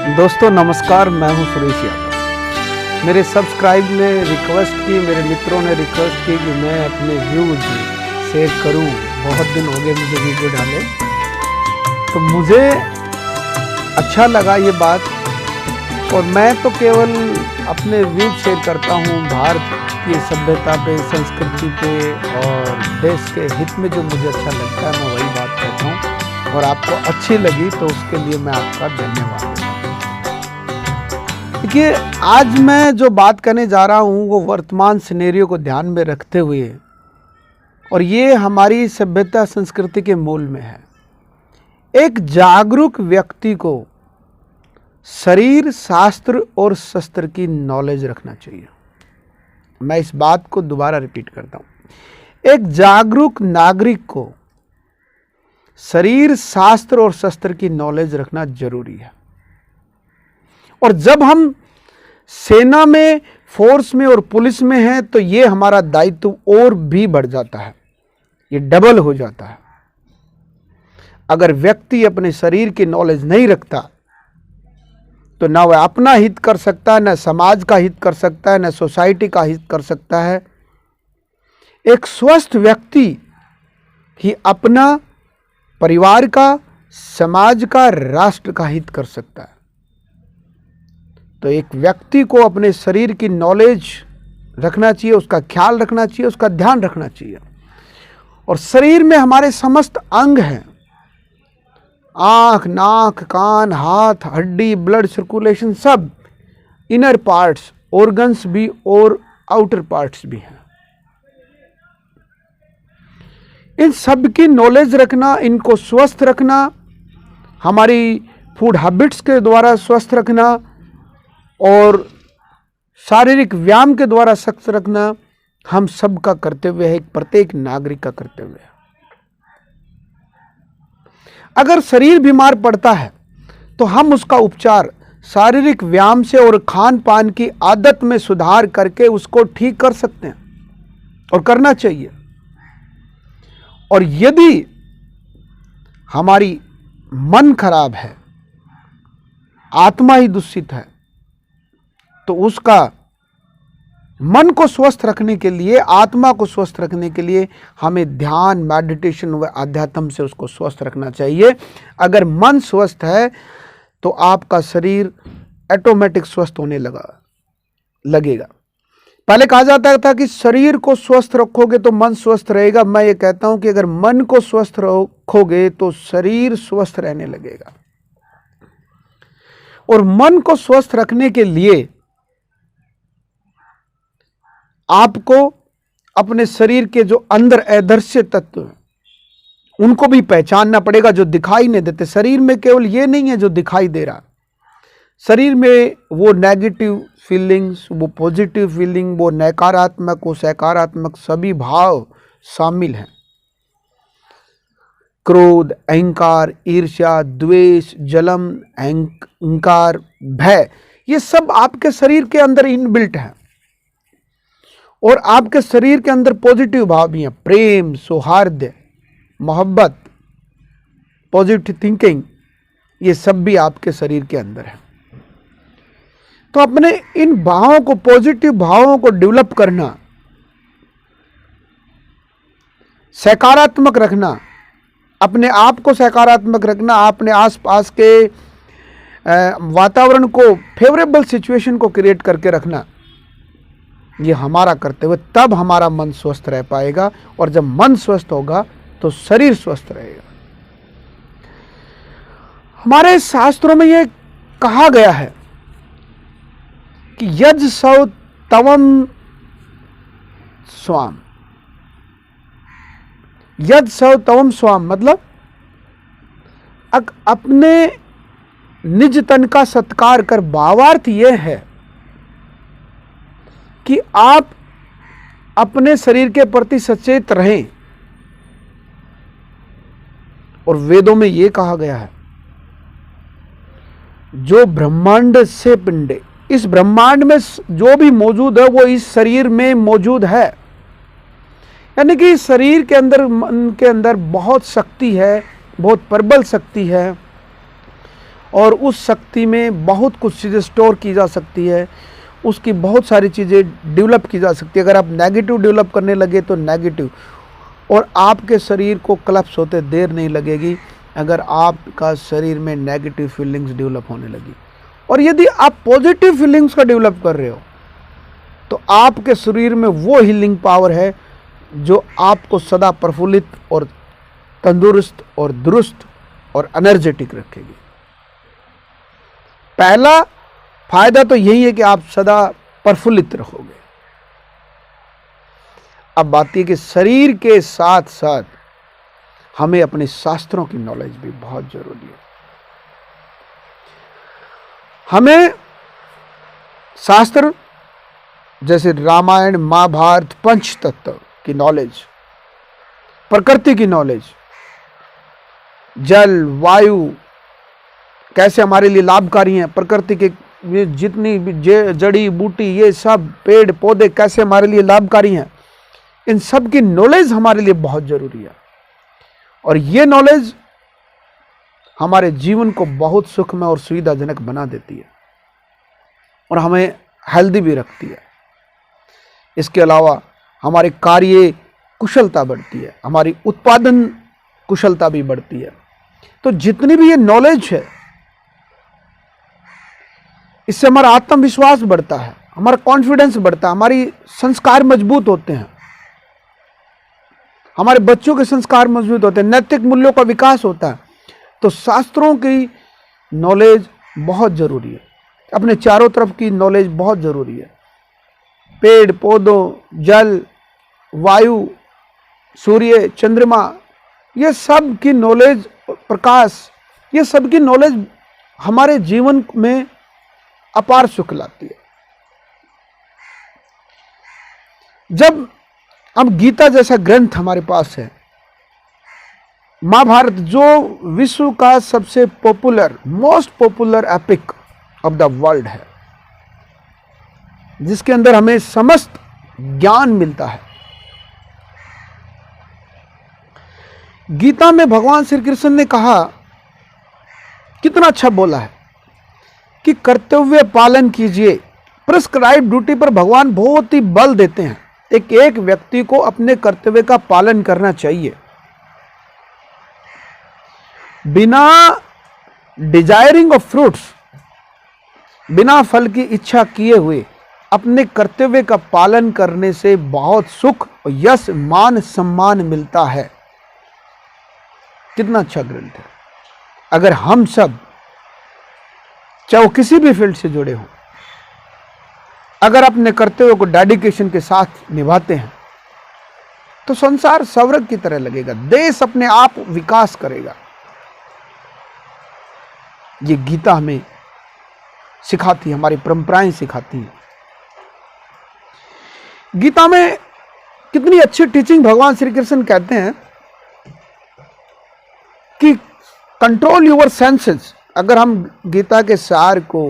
दोस्तों नमस्कार, मैं हूं सुरेश यादव। मेरे सब्सक्राइब ने रिक्वेस्ट की, मेरे मित्रों ने रिक्वेस्ट की कि मैं अपने व्यूज शेयर करूं। बहुत दिन हो गए मुझे वीडियो डाले, तो मुझे अच्छा लगा ये बात। और मैं तो केवल अपने व्यूज शेयर करता हूं भारत की सभ्यता पे, संस्कृति पे और देश के हित में जो मुझे अच्छा लगता है मैं वही बात कहता हूं। और आपको अच्छी लगी तो उसके लिए मैं आपका धन्यवाद देता हूं। देखिए, आज मैं जो बात करने जा रहा हूँ वो वर्तमान सिनेरियो को ध्यान में रखते हुए है, और ये हमारी सभ्यता संस्कृति के मूल में है। एक जागरूक व्यक्ति को शरीर, शास्त्र और शस्त्र की नॉलेज रखना चाहिए। मैं इस बात को दोबारा रिपीट करता हूँ। एक जागरूक नागरिक को शरीर, शास्त्र और शस्त्र की नॉलेज रखना जरूरी है। और जब हम सेना में, फोर्स में और पुलिस में हैं तो ये हमारा दायित्व और भी बढ़ जाता है, ये डबल हो जाता है। अगर व्यक्ति अपने शरीर की नॉलेज नहीं रखता तो ना वह अपना हित कर सकता है, ना समाज का हित कर सकता है, ना सोसाइटी का हित कर सकता है। एक स्वस्थ व्यक्ति ही अपना, परिवार का, समाज का, राष्ट्र का हित कर सकता है। तो एक व्यक्ति को अपने शरीर की नॉलेज रखना चाहिए, उसका ख्याल रखना चाहिए, उसका ध्यान रखना चाहिए। और शरीर में हमारे समस्त अंग हैं, आँख, नाक, कान, हाथ, हड्डी, ब्लड सर्कुलेशन, सब इनर पार्ट्स, ऑर्गन्स भी और आउटर पार्ट्स भी हैं। इन सब की नॉलेज रखना, इनको स्वस्थ रखना, हमारी फूड हैबिट्स के द्वारा स्वस्थ रखना और शारीरिक व्यायाम के द्वारा सख्त रखना हम सब का कर्तव्य है, एक प्रत्येक नागरिक का कर्तव्य है। अगर शरीर बीमार पड़ता है तो हम उसका उपचार शारीरिक व्यायाम से और खान पान की आदत में सुधार करके उसको ठीक कर सकते हैं और करना चाहिए। और यदि हमारी मन खराब है, आत्मा ही दूषित है, तो उसका मन को स्वस्थ रखने के लिए, आत्मा को स्वस्थ रखने के लिए हमें ध्यान, मेडिटेशन व अध्यात्म से उसको स्वस्थ रखना चाहिए। अगर मन स्वस्थ है तो आपका शरीर ऑटोमेटिक स्वस्थ होने लगेगा। पहले कहा जाता था कि शरीर को स्वस्थ रखोगे तो मन स्वस्थ रहेगा। मैं ये कहता हूं कि अगर मन को स्वस्थ रखोगे तो शरीर स्वस्थ रहने लगेगा। और मन को स्वस्थ रखने के लिए आपको अपने शरीर के जो अंदर अदृश्य तत्व हैं उनको भी पहचानना पड़ेगा, जो दिखाई नहीं देते। शरीर में केवल ये नहीं है जो दिखाई दे रहा, शरीर में वो नेगेटिव फीलिंग्स, वो पॉजिटिव फीलिंग, वो नकारात्मक, वो सकारात्मक सभी भाव शामिल हैं। क्रोध, अहंकार, ईर्ष्या, द्वेष, जलन, अहंकार, भय, ये सब आपके शरीर के अंदर इनबिल्ट है। और आपके शरीर के अंदर पॉजिटिव भाव भी हैं, प्रेम, सौहार्द, मोहब्बत, पॉजिटिव थिंकिंग, ये सब भी आपके शरीर के अंदर है। तो अपने इन भावों को, पॉजिटिव भावों को डेवलप करना, सकारात्मक रखना, अपने आप को सकारात्मक रखना, अपने आसपास के वातावरण को, फेवरेबल सिचुएशन को क्रिएट करके रखना, ये हमारा कर्तव्य। तब हमारा मन स्वस्थ रह पाएगा, और जब मन स्वस्थ होगा तो शरीर स्वस्थ रहेगा। हमारे शास्त्रों में यह कहा गया है कि यज् सौ तवम स्वाम, यज् सौ तवम स्वाम मतलब अपने निज तन का सत्कार कर। भावार्थ यह है कि आप अपने शरीर के प्रति सचेत रहें। और वेदों में यह कहा गया है, जो ब्रह्मांड से पिंडे, इस ब्रह्मांड में जो भी मौजूद है वो इस शरीर में मौजूद है। यानी कि शरीर के अंदर, मन के अंदर बहुत शक्ति है, बहुत प्रबल शक्ति है। और उस शक्ति में बहुत कुछ चीज़ें स्टोर की जा सकती है, उसकी बहुत सारी चीज़ें डेवलप की जा सकती है। अगर आप नेगेटिव डेवलप करने लगे तो नेगेटिव, और आपके शरीर को क्लप्स होते देर नहीं लगेगी अगर आपका शरीर में नेगेटिव फीलिंग्स डेवलप होने लगी। और यदि आप पॉजिटिव फीलिंग्स का डेवलप कर रहे हो तो आपके शरीर में वो हीलिंग पावर है जो आपको सदा प्रफुल्लित और तंदुरुस्त और दुरुस्त और एनर्जेटिक रखेगी। पहला फायदा तो यही है कि आप सदा प्रफुल्लित रहोगे। अब बात यह कि शरीर के साथ साथ हमें अपने शास्त्रों की नॉलेज भी बहुत जरूरी है। हमें शास्त्र जैसे रामायण, महाभारत, पंचतत्व की नॉलेज, प्रकृति की नॉलेज, जल, वायु कैसे हमारे लिए लाभकारी हैं, प्रकृति के ये जितनी भी जड़ी बूटी, ये सब पेड़ पौधे कैसे हमारे लिए लाभकारी हैं, इन सब की नॉलेज हमारे लिए बहुत जरूरी है। और ये नॉलेज हमारे जीवन को बहुत सुखमय और सुविधाजनक बना देती है और हमें हेल्दी भी रखती है। इसके अलावा हमारी कार्य कुशलता बढ़ती है, हमारी उत्पादन कुशलता भी बढ़ती है। तो जितनी भी ये नॉलेज है, इससे हमारा आत्मविश्वास बढ़ता है, हमारा कॉन्फिडेंस बढ़ता है, हमारी संस्कार मजबूत होते हैं, हमारे बच्चों के संस्कार मजबूत होते हैं, नैतिक मूल्यों का विकास होता है। तो शास्त्रों की नॉलेज बहुत जरूरी है, अपने चारों तरफ की नॉलेज बहुत जरूरी है। पेड़ पौधों, जल, वायु, सूर्य, चंद्रमा, ये सब की नॉलेज, प्रकाश, ये सब की नॉलेज हमारे जीवन में अपार सुख लाती है। जब अब गीता जैसा ग्रंथ हमारे पास है, महाभारत जो विश्व का सबसे popular, most popular epic of the world है, जिसके अंदर हमें समस्त ज्ञान मिलता है। गीता में भगवान श्री कृष्ण ने कहा, कितना अच्छा बोला है कि कर्तव्य पालन कीजिए। प्रिस्क्राइब ड्यूटी पर भगवान बहुत ही बल देते हैं। एक एक व्यक्ति को अपने कर्तव्य का पालन करना चाहिए, बिना डिजायरिंग ऑफ फ्रूट्स, बिना फल की इच्छा किए हुए अपने कर्तव्य का पालन करने से बहुत सुख, यश, मान, सम्मान मिलता है। कितना अच्छा ग्रंथ है। अगर हम सब, चाहे वो किसी भी फील्ड से जुड़े हों, अगर अपने कर्तव्यों को डेडिकेशन के साथ निभाते हैं तो संसार स्वर्ग की तरह लगेगा, देश अपने आप विकास करेगा। ये गीता हमें सिखाती है, हमारी परंपराएं सिखाती हैं। गीता में कितनी अच्छी टीचिंग भगवान श्री कृष्ण कहते हैं कि कंट्रोल योर सेंसेस। अगर हम गीता के सार को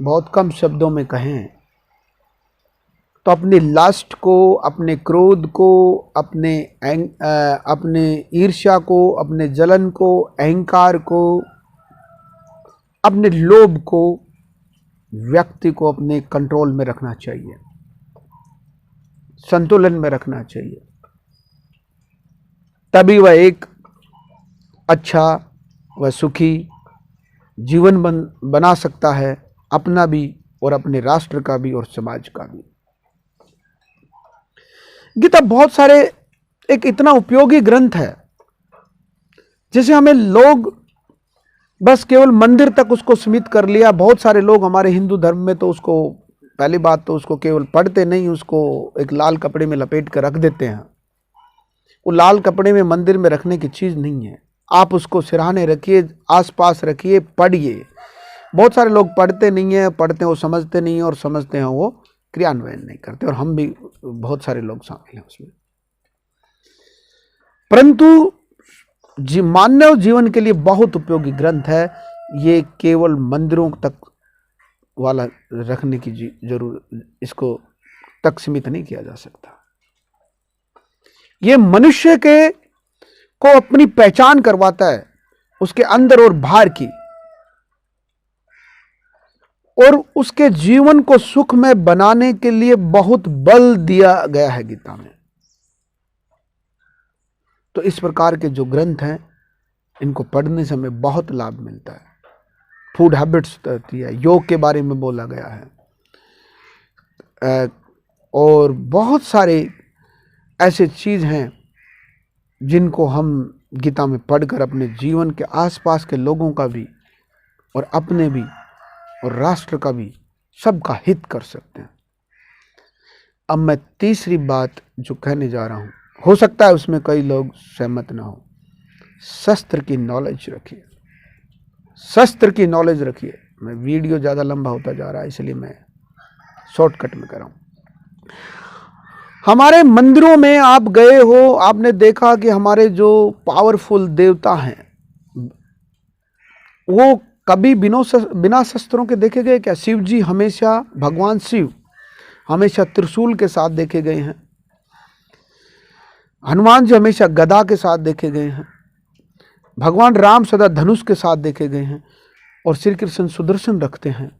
बहुत कम शब्दों में कहें तो अपनी लस्ट को, अपने क्रोध को, अपने ईर्ष्या को, अपने जलन को, अहंकार को, अपने लोभ को व्यक्ति को अपने कंट्रोल में रखना चाहिए, संतुलन में रखना चाहिए। तभी वह एक अच्छा व सुखी जीवन बना सकता है, अपना भी और अपने राष्ट्र का भी और समाज का भी। गीता बहुत सारे, एक इतना उपयोगी ग्रंथ है जिसे हमें लोग बस केवल मंदिर तक उसको सीमित कर लिया। बहुत सारे लोग हमारे हिंदू धर्म में तो उसको, पहली बात तो उसको केवल पढ़ते नहीं, उसको एक लाल कपड़े में लपेट कर रख देते हैं। वो लाल कपड़े में मंदिर में रखने की चीज़ नहीं है। आप उसको सिरहाने रखिए, आसपास रखिए, पढ़िए। बहुत सारे लोग पढ़ते नहीं हैं, पढ़ते हैं वो समझते नहीं हैं, और समझते हैं वो क्रियान्वयन नहीं करते, और हम भी बहुत सारे लोग शामिल हैं उसमें। परंतु मानव जीवन के लिए बहुत उपयोगी ग्रंथ है। ये केवल मंदिरों तक वाला रखने की जरूर, इसको तक सीमित नहीं किया जा सकता। ये मनुष्य के को अपनी पहचान करवाता है, उसके अंदर और बाहर की। और उसके जीवन को सुखमय बनाने के लिए बहुत बल दिया गया है गीता में। तो इस प्रकार के जो ग्रंथ हैं, इनको पढ़ने से हमें बहुत लाभ मिलता है। फूड हैबिट्स रहती है, योग के बारे में बोला गया है, और बहुत सारे ऐसे चीज हैं जिनको हम गीता में पढ़कर अपने जीवन के आसपास के लोगों का भी और अपने भी और राष्ट्र का भी सबका हित कर सकते हैं। अब मैं तीसरी बात जो कहने जा रहा हूं, हो सकता है उसमें कई लोग सहमत ना हो। शस्त्र की नॉलेज रखिए, शस्त्र की नॉलेज रखिए। मैं वीडियो ज़्यादा लंबा होता जा रहा है, इसलिए मैं शॉर्टकट में कर रहा हूँ। हमारे मंदिरों में आप गए हो, आपने देखा कि हमारे जो पावरफुल देवता हैं वो कभी बिना शस्त्रों के देखे गए क्या? शिव जी हमेशा, भगवान शिव हमेशा त्रिशूल के साथ देखे गए हैं। हनुमान जी हमेशा गदा के साथ देखे गए हैं। भगवान राम सदा धनुष के साथ देखे गए हैं। और श्री कृष्ण सुदर्शन रखते हैं।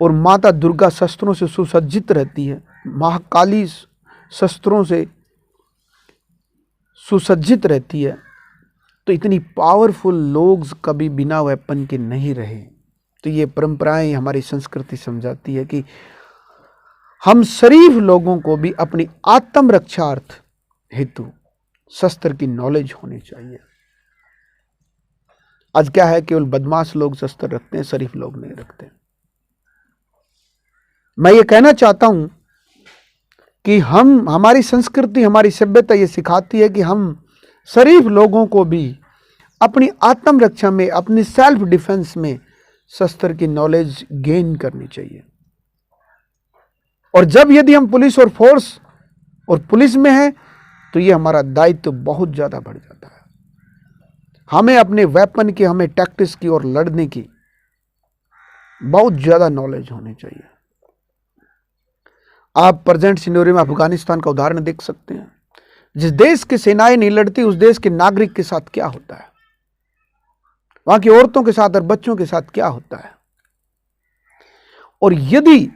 और माता दुर्गा शस्त्रों से सुसज्जित रहती है, महाकाली शस्त्रों से सुसज्जित रहती है। तो इतनी पावरफुल लोग कभी बिना वेपन के नहीं रहे। तो ये परंपराएं, हमारी संस्कृति समझाती है कि हम शरीफ लोगों को भी अपनी आत्म रक्षार्थ हेतु शस्त्र की नॉलेज होनी चाहिए। आज क्या है, केवल बदमाश लोग शस्त्र रखते हैं, शरीफ लोग नहीं रखते। मैं ये कहना चाहता हूं कि हमारी संस्कृति, हमारी सभ्यता ये सिखाती है कि हम शरीफ लोगों को भी अपनी आत्म रक्षा में, अपनी सेल्फ डिफेंस में शस्त्र की नॉलेज गेन करनी चाहिए। और जब यदि हम पुलिस और फोर्स और पुलिस में हैं तो ये हमारा दायित्व तो बहुत ज्यादा बढ़ जाता है। हमें अपने वेपन की, हमें टैक्टिक्स की और लड़ने की बहुत ज्यादा नॉलेज होनी चाहिए। आप प्रेजेंट सिनेरियो में अफगानिस्तान का उदाहरण देख सकते हैं। जिस देश की सेनाएं नहीं लड़ती, उस देश के नागरिक के साथ क्या होता है, वहां की औरतों के साथ और बच्चों के साथ क्या होता है। और यदि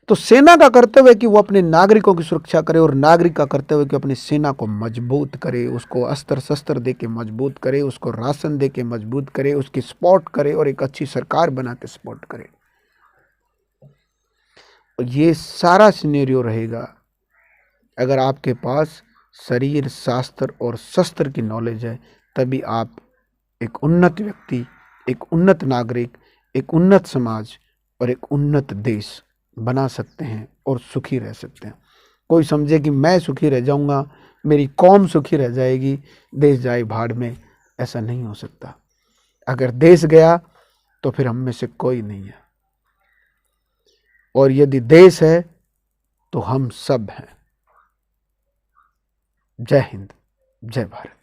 तो सेना का कर्तव्य है कि वो अपने नागरिकों की सुरक्षा करे, और नागरिक का कर्तव्य है कि अपनी सेना को मजबूत करे, उसको अस्त्र शस्त्र दे के मजबूत करे, उसको राशन दे के मजबूत करे, उसकी सपोर्ट करे और एक अच्छी सरकार बना के सपोर्ट करे। ये सारा सिनेरियो रहेगा अगर आपके पास शरीर, शास्त्र और शस्त्र की नॉलेज है। तभी आप एक उन्नत व्यक्ति, एक उन्नत नागरिक, एक उन्नत समाज और एक उन्नत देश बना सकते हैं और सुखी रह सकते हैं। कोई समझे कि मैं सुखी रह जाऊंगा, मेरी कौम सुखी रह जाएगी, देश जाए भाड़ में, ऐसा नहीं हो सकता। अगर देश गया तो फिर हम में से कोई नहीं है, और यदि देश है तो हम सब हैं। जय हिंद, जय भारत।